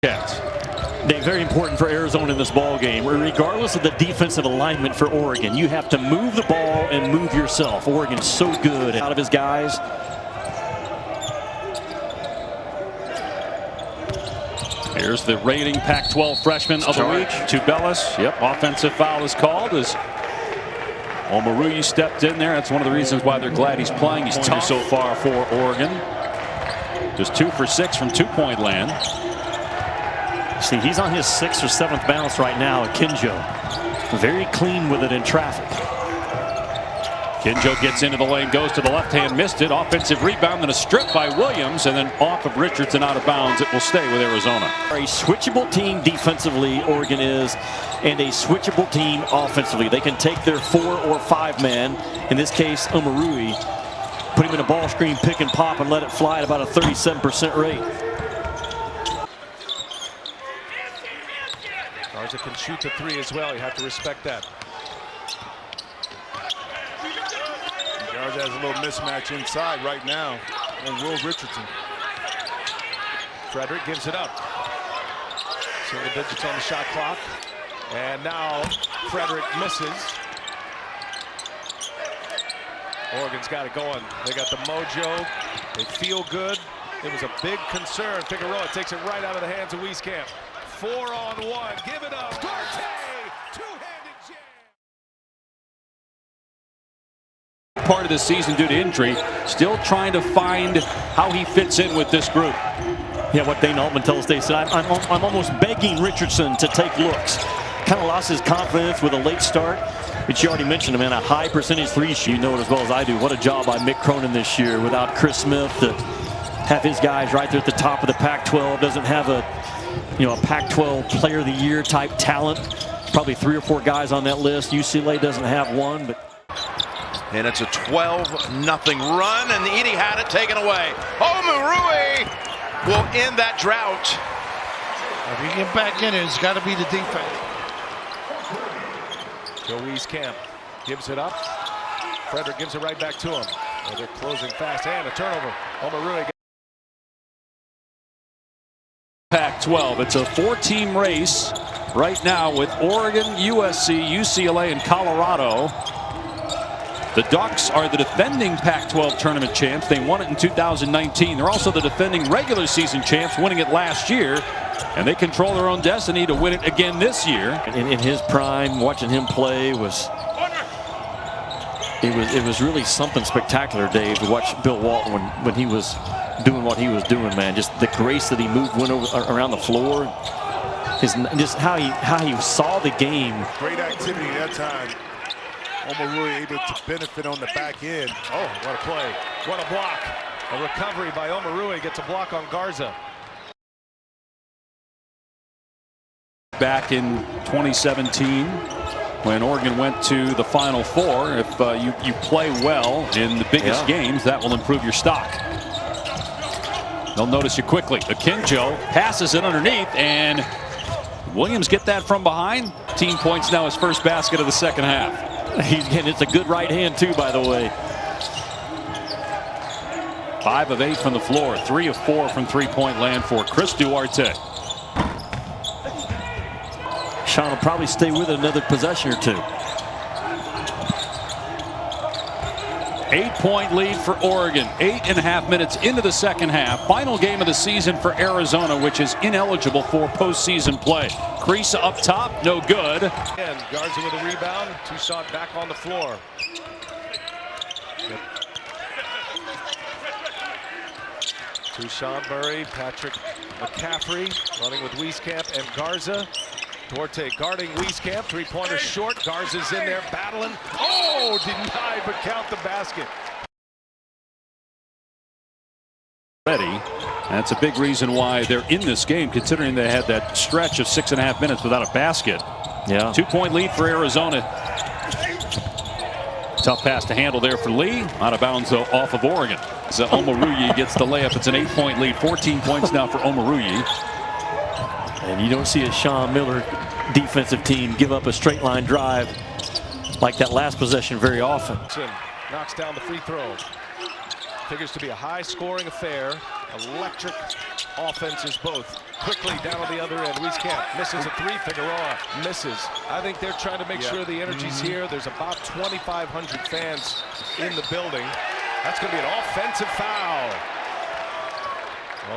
They're very important for Arizona in this ball game. Regardless of the defensive alignment for Oregon, you have to move the ball and move yourself. Oregon's so good out of his guys. Here's the reigning Pac-12 freshman of the week, Tubelis. Yep, offensive foul is called as Omoruyi stepped in there. That's one of the reasons why they're glad he's playing. He's tough so far for Oregon. Just 2 for 6 from two-point land. See, he's on his 6th or 7th bounce right now at Kinjo. Very clean with it in traffic. Kinjo gets into the lane, goes to the left hand, missed it. Offensive rebound, then a strip by Williams, and then off of Richardson out of bounds. It will stay with Arizona. A switchable team defensively, Oregon is, and a switchable team offensively. They can take their 4 or 5 man, in this case Omoruyi, put him in a ball screen, pick and pop, and let it fly at about a 37% rate. Garza can shoot the 3 as well. You have to respect that. Garza has a little mismatch inside right now on Will Richardson. Frederick gives it up. Single digits on the shot clock. And now Frederick misses. Oregon's got it going. They got the mojo. They feel good. It was a big concern. Figueroa takes it right out of the hands of Wieskamp. 4-on-1. Give it up. Duarte. Two-handed jam. Part of the season due to injury, still trying to find how he fits in with this group. Yeah, what Dane Altman tells Dave said, I'm almost begging Richardson to take looks. Kind of lost his confidence with a late start, but you already mentioned him, man, a high percentage 3 shoot. You know it as well as I do. What a job by Mick Cronin this year without Chris Smith to have his guys right there at the top of the Pac-12. Doesn't have a Pac-12 Player of the Year type talent. Probably 3 or 4 guys on that list. UCLA doesn't have one, but. And it's a 12-0 run, and the Edie had it taken away. Omoruyi will end that drought. If you get back in it, it's got to be the defense. Joe Wieskamp gives it up. Frederick gives it right back to him. Oh, they're closing fast, and a turnover. Omoruyi. Pac-12. It's a 4-team race right now with Oregon, USC, UCLA, and Colorado. The Ducks are the defending Pac-12 tournament champs. They won it in 2019. They're also the defending regular season champs, winning it last year. And they control their own destiny to win it again this year. In his prime, watching him play was it was really something spectacular, Dave, to watch Bill Walton when he was doing what he was doing, man. Just the grace that he went around the floor. Just how he saw the game. Great activity that time. Omoruyi able to benefit on the back end. Oh, what a play. What a block. A recovery by Omoruyi gets a block on Garza. Back in 2017, when Oregon went to the Final Four, if you play well in the biggest games, that will improve your stock. They'll notice you quickly. Akinjo passes it underneath, and Williams get that from behind. Team points now his first basket of the second half. It's a good right hand too, by the way. 5 of 8 from the floor, 3 of 4 from three-point land for Chris Duarte. Sean will probably stay with it another possession or 2. 8-point lead for Oregon. 8.5 minutes into the second half. Final game of the season for Arizona, which is ineligible for postseason play. Crease up top, no good. And Garza with a rebound. Toussaint back on the floor. Toussaint, Murray, Patrick McCaffrey running with Wieskamp and Garza. Duarte guarding Wieskamp. 3-pointer short. Garza's in there battling. Oh, denied, but count the basket. Ready. That's a big reason why they're in this game, considering they had that stretch of 6.5 minutes without a basket. Yeah. 2-point lead for Arizona. Tough pass to handle there for Lee. Out of bounds, though, off of Oregon. So Omoruyi gets the layup. It's an 8-point lead. 14 points now for Omoruyi. And you don't see a Sean Miller defensive team give up a straight line drive like that last possession very often. Knocks down the free throw. Figures to be a high-scoring affair. Electric offenses both. Quickly down on the other end. Wieskamp misses a three. Figueroa misses. I think they're trying to make sure the energy's here. There's about 2,500 fans in the building. That's going to be an offensive foul.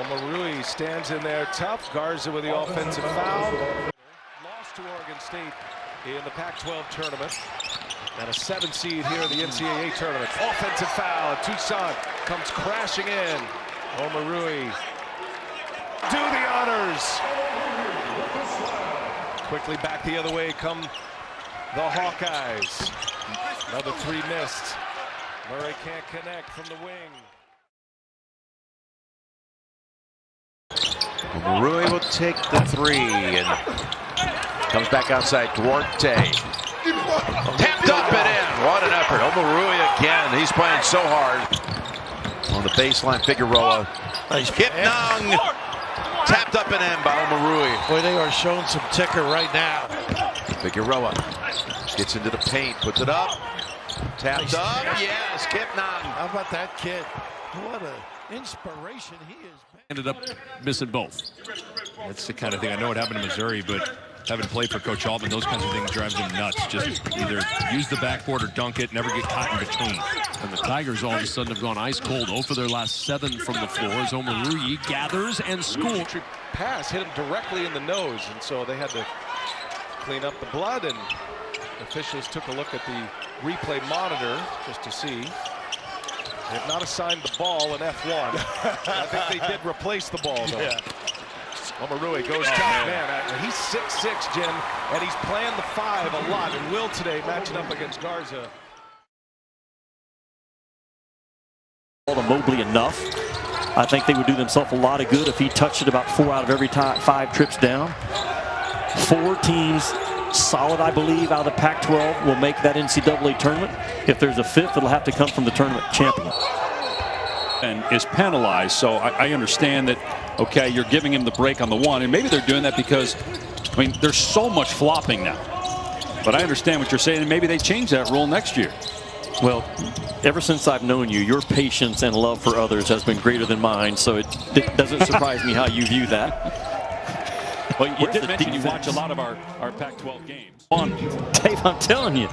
Omoruyi stands in there tough. Garza with the offensive foul. Lost to Oregon State in the Pac-12 tournament. And a 7 seed here in the NCAA tournament. Offensive foul. Toussaint comes crashing in. Omoruyi do the honors. Quickly back the other way come the Hawkeyes. Another three missed. Murray can't connect from the wing. Omoruyi will take the three and comes back outside. Duarte tapped up and in. What an effort. Omoruyi again. He's playing so hard. On the baseline, Figueroa. Nice Kip Nung tapped up and in by Omoruyi. Boy, they are showing some ticker right now. Figueroa gets into the paint, puts it up. Tapped up. Yes, Kip Nung. How about that kid? What an inspiration he is. Ended up missing both. That's the kind of thing. I know it happened in Missouri, but having played for Coach Altman, those kinds of things drives him nuts. Just either use the backboard or dunk it, never get caught in between. And the Tigers all of a sudden have gone ice cold. 0 for their last 7 from the floor as Omoruyi gathers and scores. Pass hit him directly in the nose, and so they had to clean up the blood, and officials took a look at the replay monitor just to see. They have not assigned the ball in F1. I think they did replace the ball, though. Yeah. Omoruyi goes tough, man. He's 6'6", Jim, and he's playing the 5 a lot, and will today matching up against Garza. To Mobley enough. I think they would do themselves a lot of good if he touched it about 4 out of every 5 trips down. 4 teams solid, I believe, out of the Pac-12 will make that NCAA tournament. If there's a 5th, it'll have to come from the tournament champion. And is penalized, so I understand that, okay, you're giving him the break on the 1, and maybe they're doing that because, I mean, there's so much flopping now. But I understand what you're saying, and maybe they change that rule next year. Well, ever since I've known you, your patience and love for others has been greater than mine, so it doesn't surprise me how you view that. Well, you did mention you watch a lot of our Pac-12 games. Dave, I'm telling you,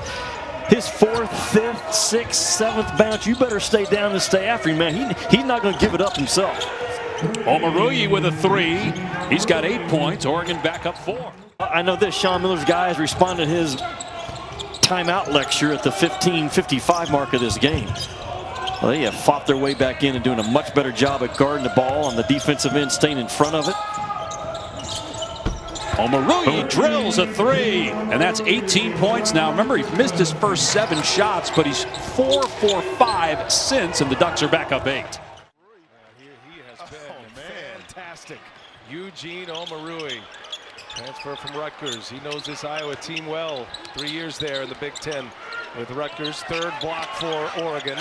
his 4th, 5th, 6th, 7th bounce, you better stay down and stay after him, man. He's not going to give it up himself. Omoruyi with a 3. He's got 8 points. Oregon back up 4. I know this. Sean Miller's guys responded to his timeout lecture at the 15:55 mark of this game. Well, they have fought their way back in and doing a much better job at guarding the ball on the defensive end, staying in front of it. Omoruyi drills a 3, and that's 18 points now. Remember, he missed his first 7 shots, but he's 4 for 5 since, and the Ducks are back up 8. He has been fantastic. Eugene Omoruyi, transfer from Rutgers. He knows this Iowa team well. 3 years there in the Big Ten with Rutgers. 3rd block for Oregon.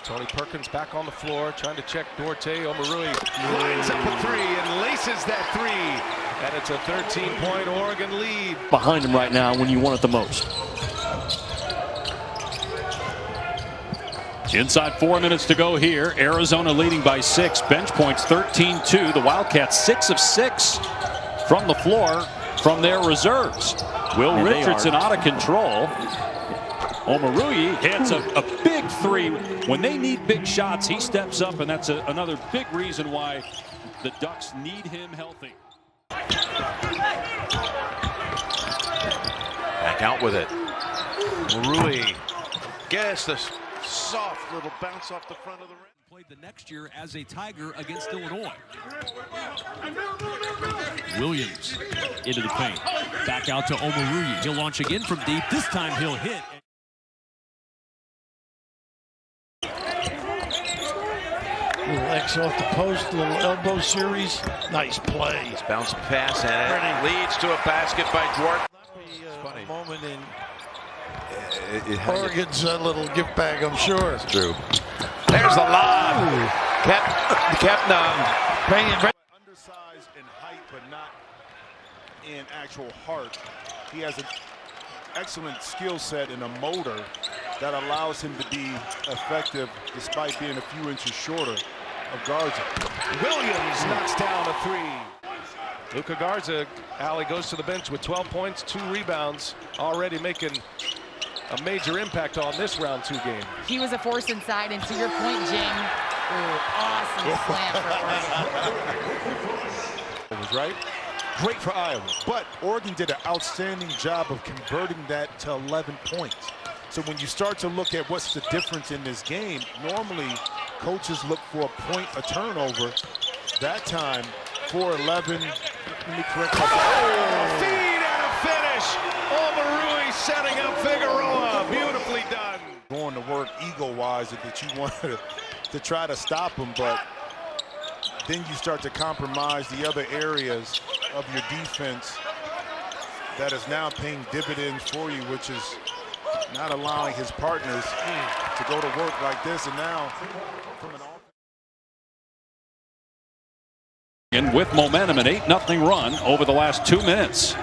Tony Perkins back on the floor, trying to check Duarte. Omoruyi lines up a 3 and laces that 3. And it's a 13-point Oregon lead. Behind him right now when you want it the most. Inside 4 minutes to go here. Arizona leading by 6. Bench points 13-2. The Wildcats 6 of 6 from the floor from their reserves. Will Richardson out of control. Omoruyi hits a big 3. When they need big shots, he steps up, and that's another big reason why the Ducks need him healthy. Back out with it. Omoruyi gets the soft little bounce off the front of the rim. Played the next year as a Tiger against Illinois. Williams into the paint. Back out to Omoruyi. He'll launch again from deep. This time he'll hit. Little X off the post, little elbow series. Nice play. Bounce pass, and it leads to a basket by Duarte. A moment in Oregon's little gift bag, I'm sure. It's true. There's the lob. Kept Undersized in height, but not in actual heart. He has an excellent skill set and a motor that allows him to be effective despite being a few inches shorter of Garza. Williams knocks down a three. Luka Garza, Ali, goes to the bench with 12 points, 2 rebounds, already making a major impact on this round 2 game. He was a force inside, and to your point, Jing, awesome slam for Oregon. It was right. Great for Iowa. But Oregon did an outstanding job of converting that to 11 points. So when you start to look at what's the difference in this game, normally coaches look for a point, a turnover. That time, 4-11. Let me correct myself. Oh, feed and a finish. Omoruyi setting up Figueroa. Beautifully done. Going to work ego-wise that you wanted to try to stop him, but then you start to compromise the other areas of your defense that is now paying dividends for you, which is not allowing his partners to go to work like this. And now from an And with momentum, an 8-0 run over the last 2 minutes.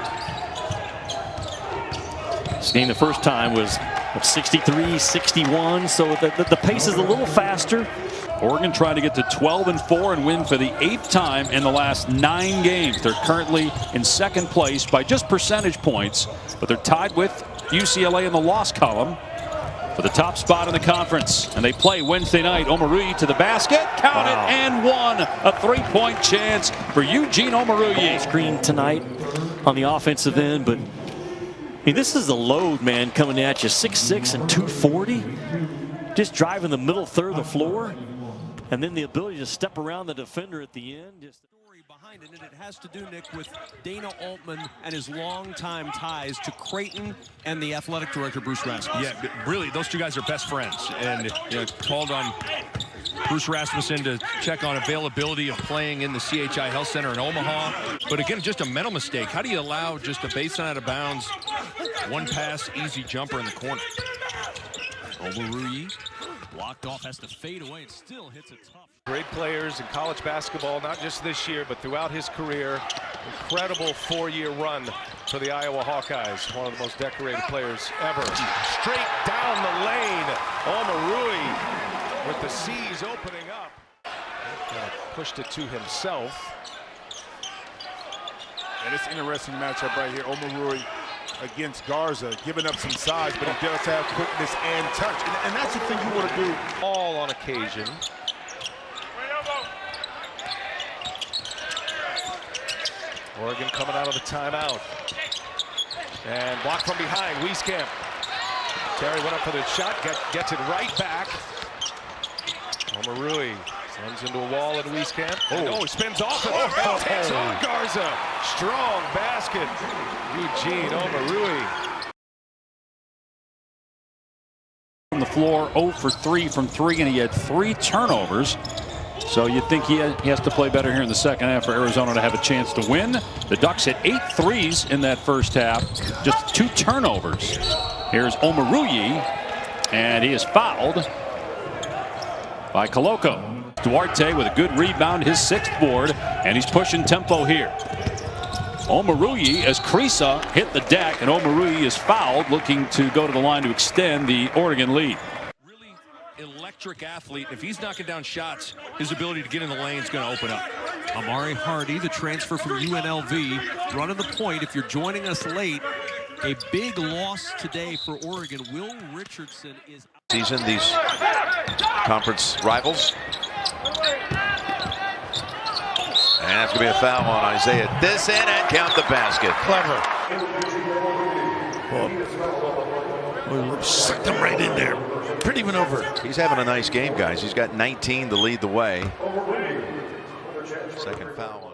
This game the first time was 63-61, so the pace is a little faster. Oregon trying to get to 12-4 and win for the 8th time in the last 9 games. They're currently in second place by just percentage points, but they're tied with UCLA in the loss column for the top spot in the conference. And they play Wednesday night. Omoruyi to the basket, count it, and one. A 3-point chance for Eugene Omoruyi. Screen tonight on the offensive end, but I mean, this is a load, man, coming at you. 6'6" and 240. Just driving the middle third of the floor. And then the ability to step around the defender at the end. Story behind it, and it has to do, Nick, with Dana Altman and his longtime ties to Creighton and the athletic director, Bruce Rasmussen. Yeah, really, those two guys are best friends. And called on Bruce Rasmussen to check on availability of playing in the CHI Health Center in Omaha. But again, just a mental mistake. How do you allow just a baseline out of bounds, one pass, easy jumper in the corner? Omoruyi blocked off, has to fade away, and still hits it tough. Great players in college basketball, not just this year, but throughout his career. Incredible 4-year run for the Iowa Hawkeyes. One of the most decorated players ever. Straight down the lane. Omoruyi with the C's opening up. Pushed it to himself. And it's an interesting matchup right here. Omoruyi against Garza, giving up some size, but he does have quickness and touch. And that's the thing you want to do. All on occasion. Oregon coming out of the timeout. And blocked from behind, Wieskamp. Terry went up for the shot, gets it right back. Omoruyi runs into a wall at Wieskamp. Oh, he spins off it. Takes on Garza. Strong basket. Eugene Omoruyi. On the floor, 0 for 3 from 3, and he had 3 turnovers. So you'd think he has to play better here in the second half for Arizona to have a chance to win. The Ducks hit 8 threes in that first half, just 2 turnovers. Here's Omoruyi, and he is fouled by Koloko. Duarte with a good rebound, his 6th board, and he's pushing tempo here. Omoruyi, as Krisa hit the deck, and Omoruyi is fouled, looking to go to the line to extend the Oregon lead. Electric athlete. If he's knocking down shots, his ability to get in the lane is going to open up. Amari Hardy, the transfer from UNLV, running the point. If you're joining us late, a big loss today for Oregon. Will Richardson is season, these conference rivals. And that's going to be a foul on Isaiah. This in and count the basket. Clever. Well, sucked him right in there. Pretty even over. He's having a nice game, guys. He's got 19 to lead the way. Second foul on